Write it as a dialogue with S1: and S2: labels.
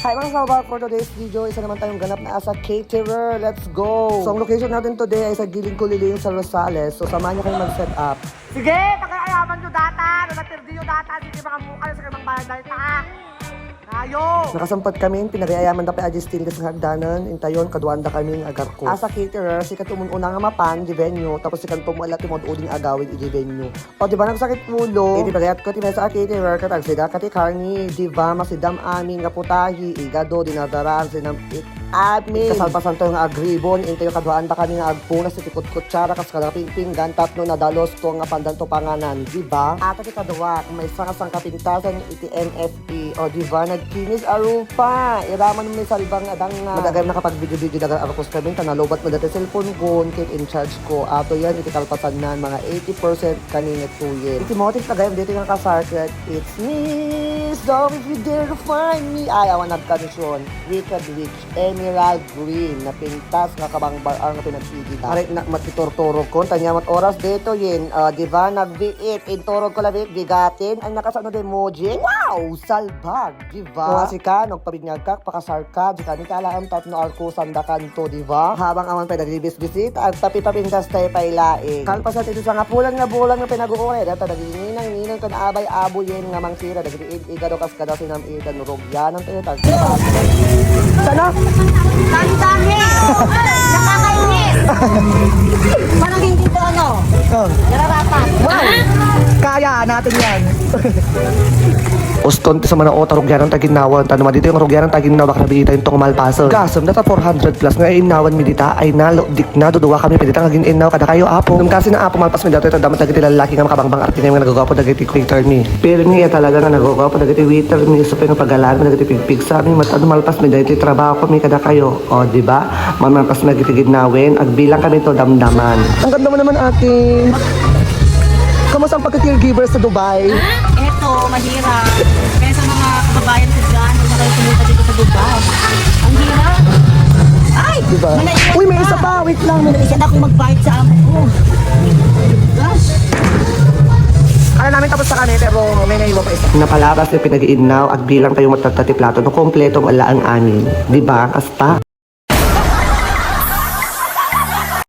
S1: Hi mga kababayan, for today's video, isa naman tayong ganap na asa caterer. Let's go! So ang location natin today ay sa Giling Kuliling sa Rosales. So samahan niyo kayo mag-set up.
S2: Sige, pakialaman nyo data. Nanatirdi nyo data. Sige, mga mukha na sa kamang bayan dahil ta. Tayo!
S1: Nakasampat kami, pinagayaman da pa Agustin kasi hagdanan, intayon, kaduanda kami ng agar ko. Asa caterer, si katumununa nga mapan, di venue, tapos si kantumala timod uding agawin, di venue. O di ba nagsakit ulo? Di bagayat ko timay sa caterer, katag sida kati karni, di ba masidam amin nga putahi, igado, dinadaran, sinam amin. Kasalpasan to nga agribon, intayo kaduaan da kami nga agpuna sa tikot kutsara, kas kalaping-pinggan, tatlo na dalos to nga pandan to panganan, di ba? Ata ti kaduwa, may sangasang kapintasan, iti NFP, o di ba, nagkinis arupa, iraman mo may salbang adang nga. Madagay nakapag-video-video dagang arupos kami, tanalobat mo dati cellphone ko, keep in charge ko, ato yan, iti kalpasan nan, mga 80% kanina tuyen. Iti motif tagay, dito nga kasarket, it's me, so if you dare to find me, ay, awan nagkanisyon, Wicked Witch, Emerald Green, na pintas nga kabangbar ang pinagpigita. Aray, matitorturog ko, tanyamat oras dito yun, di ba, nagbiit, inturog ko labit, bigatin, ang nakasano de emoji, wow, salbag, di ba? Kasi ka, nagpabinyag ka, pakasar ka, di kami kalaam tatno arko sandakan to, di ba? Habang aman pa naglibis-bisit, at tapipapintas tayo pailaing. Kalpasan ito sa nga pulan nga bulan nga pinag-uunay, data nagininang ka na abay abuyin nga mangsira, nagriid-igado kas kada sinam idan, rugyan ang tayo, sana?
S2: Dami-dami! Nakakainis! Parang hindi to ano? Nararapat.
S1: Wow! Kaya natin yan! Uston sa mga otarog yan ang taginawan. Tanong dito yung rugyan ang taginawa baka nabita yung tong malpaso. Gasam na ta 400 plus nga inawan mi dita ay nalodik na duduwa kami pwede tang agin inaw kada kayo apo. Nung kasi na apo malpas mi dato ito damat dagiti lalaki nga makabangbang arte nga nagagawa po dagiti waiter ni. Pero niya talaga nga nagagawa po dagiti waiter ni so nga pagalan mo dagiti pigpig sa amin matado malpas mi dagiti trabaho ko mi kada kayo. O di ba? Malpas mi dagiti ginawin agbilang kami to damdaman. Ang ganda mo naman ate. Kamusta ang pagka-caregiver sa Dubai?
S2: Eto, mahirap. Kaya sa mga kababayan ko dyan, kung kayo pumunta dito sa Dubai. Ang hirap. Ay!
S1: Diba? Uy, may isa pa! Wait lang!
S2: May isa na akong magbayad sa amo ko. Gosh!
S1: Kala namin tapos sa kami, pero may naiwa pa isa. Napalabas na pinag-iinaw at bilang kayo matatati plato no kompletong ala ang anin. Diba? Kasta?